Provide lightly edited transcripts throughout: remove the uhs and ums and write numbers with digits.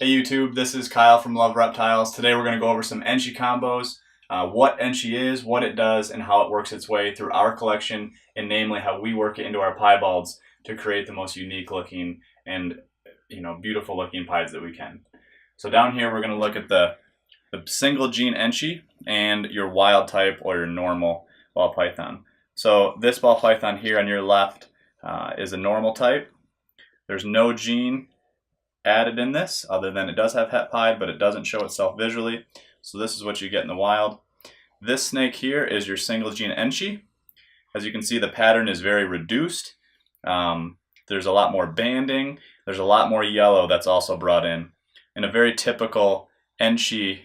Hey YouTube, this is Kyle from Love Reptiles. Today we're going to go over some Enchi combos, what Enchi is, what it does, and how it works its way through our collection, and namely how we work it into our piebalds to create the most unique looking and beautiful looking pies that we can. So down here we're going to look at the single gene Enchi and your wild type or your normal ball python. So this ball python here on your left is a normal type. There's no gene added in this other than it does have het pied, but it doesn't show itself visually. So this is what you get in the wild. This snake here is your single gene Enchi. As you can see, the pattern is very reduced. There's a lot more banding. There's a lot more yellow that's also brought in. And a very typical Enchi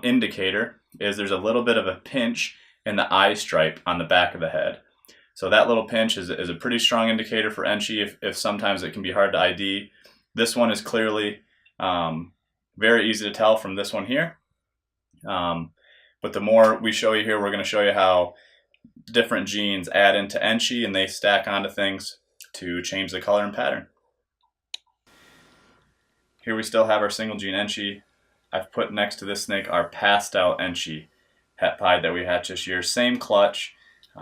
indicator is there's a little bit of a pinch in the eye stripe on the back of the head. So that little pinch is a pretty strong indicator for Enchi if sometimes it can be hard to ID. This one is clearly very easy to tell from this one here. But the more we show you here, we're going to show you how different genes add into Enchi and they stack onto things to change the color and pattern. Here we still have our single gene Enchi. I've put next to this snake our pastel Enchi het pied that we hatched this year. Same clutch.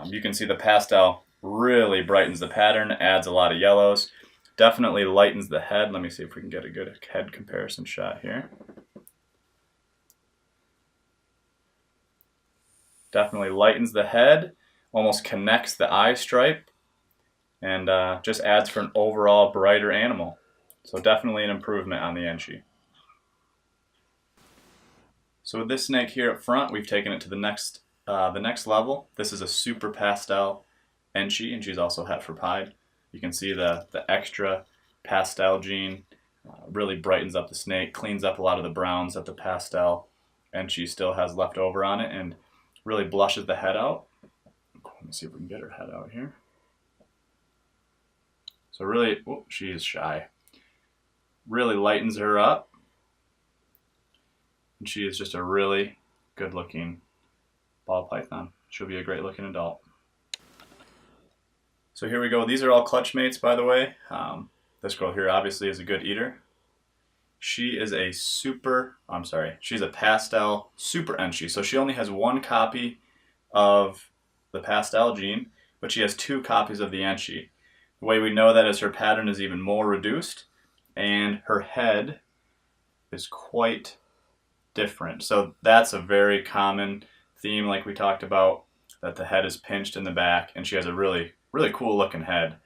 You can see the pastel really brightens the pattern, adds a lot of yellows. Definitely lightens the head. Let me see if we can get a good head comparison shot here. Definitely lightens the head, almost connects the eye stripe, and just adds for an overall brighter animal. So definitely an improvement on the Enchi. So with this snake here up front, we've taken it to the next level. This is a super pastel Enchi, and she's also het for pied. You can see the extra pastel gene really brightens up the snake, cleans up a lot of the browns that the pastel Enchi still has left over on it, and really blushes the head out. Let me see if we can get her head out here. So really, she is shy. Really lightens her up. And she is just a really good looking ball python. She'll be a great looking adult. So here we go. These are all clutch mates, by the way. This girl here obviously is a good eater. She is she's a pastel super Enchi. So she only has one copy of the pastel gene, but she has two copies of the Enchi. The way we know that is her pattern is even more reduced, and her head is quite different. So that's a very common theme, like we talked about, that the head is pinched in the back, and she has a really cool looking head.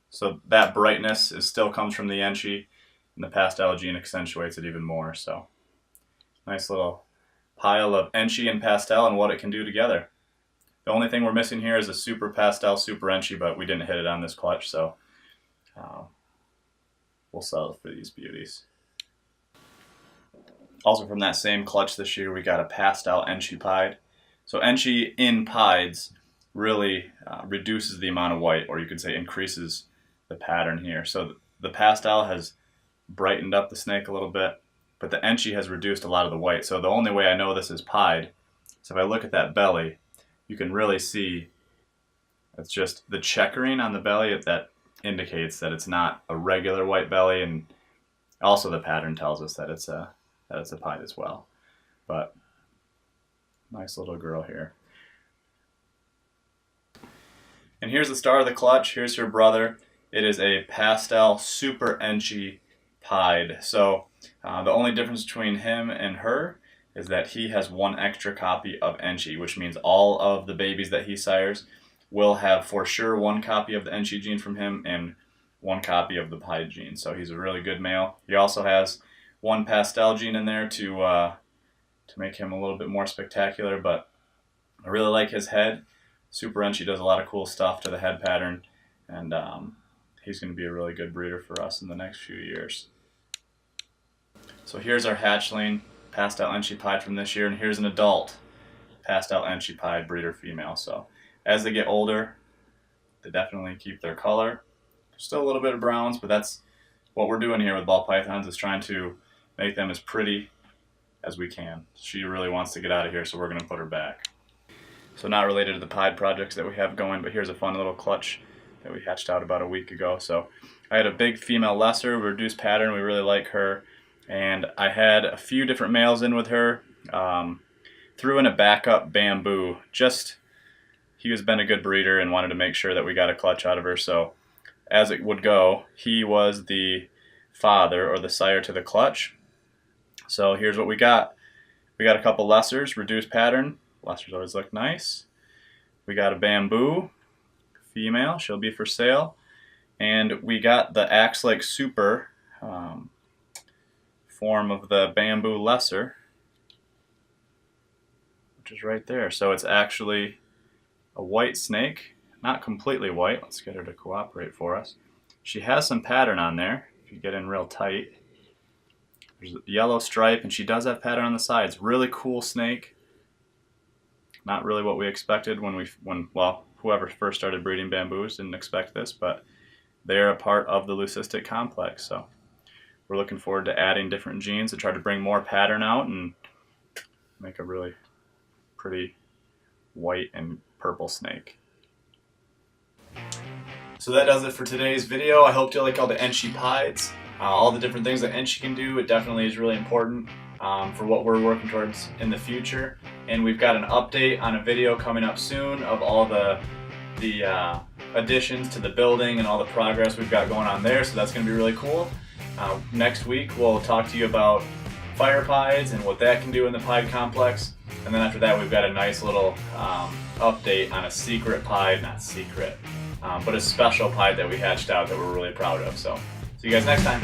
So that brightness still comes from the Enchi, and the pastel gene accentuates it even more. So nice little pile of Enchi and pastel and what it can do together. The only thing we're missing here is a super pastel super Enchi, but we didn't hit it on this clutch, so we'll settle for these beauties. Also from that same clutch this year, we got a pastel Enchi pied. So Enchi in pieds really reduces the amount of white, or you could say increases the pattern here. So the pastel has brightened up the snake a little bit, but the Enchi has reduced a lot of the white. So the only way I know this is pied, so if I look at that belly, you can really see it's just the checkering on the belly that indicates that it's not a regular white belly, and also the pattern tells us that it's a pied as well. But nice little girl here. And here's the star of the clutch. Here's her brother. It is a pastel super Enchi pied. So the only difference between him and her is that he has one extra copy of Enchi, which means all of the babies that he sires will have for sure one copy of the Enchi gene from him and one copy of the pied gene. So he's a really good male. He also has one pastel gene in there to make him a little bit more spectacular, but I really like his head. Super Enchi does a lot of cool stuff to the head pattern, and he's going to be a really good breeder for us in the next few years. So here's our hatchling pastel Enchi pied from this year, and here's an adult pastel Enchi pied breeder female. So as they get older, they definitely keep their color. There's still a little bit of browns, but that's what we're doing here with ball pythons, is trying to make them as pretty as we can. She really wants to get out of here, so we're going to put her back. So not related to the pied projects that we have going, but here's a fun little clutch that we hatched out about a week ago. So I had a big female lesser, reduced pattern. We really like her. And I had a few different males in with her. Threw in a backup bamboo. He has been a good breeder and wanted to make sure that we got a clutch out of her. So as it would go, he was the father or the sire to the clutch. So here's what we got. We got a couple lessers, reduced pattern. Lessers always look nice. We got a bamboo female. She'll be for sale. And we got the axe-like super form of the bamboo lesser, which is right there. So it's actually a white snake, not completely white. Let's get her to cooperate for us. She has some pattern on there if you get in real tight. There's a yellow stripe, and she does have pattern on the sides. Really cool snake. Not really what we expected when whoever first started breeding bamboos didn't expect this, but they're a part of the leucistic complex. So we're looking forward to adding different genes to try to bring more pattern out and make a really pretty white and purple snake. So that does it for today's video. I hope you like all the Enchi pieds, all the different things that Enchi can do. It definitely is really important for what we're working towards in the future. And we've got an update on a video coming up soon of all the additions to the building and all the progress we've got going on there. So that's going to be really cool. Next week we'll talk to you about fire pieds and what that can do in the pied complex. And then after that we've got a nice little update on a secret pied, not secret, but a special pied that we hatched out that we're really proud of. So see you guys next time.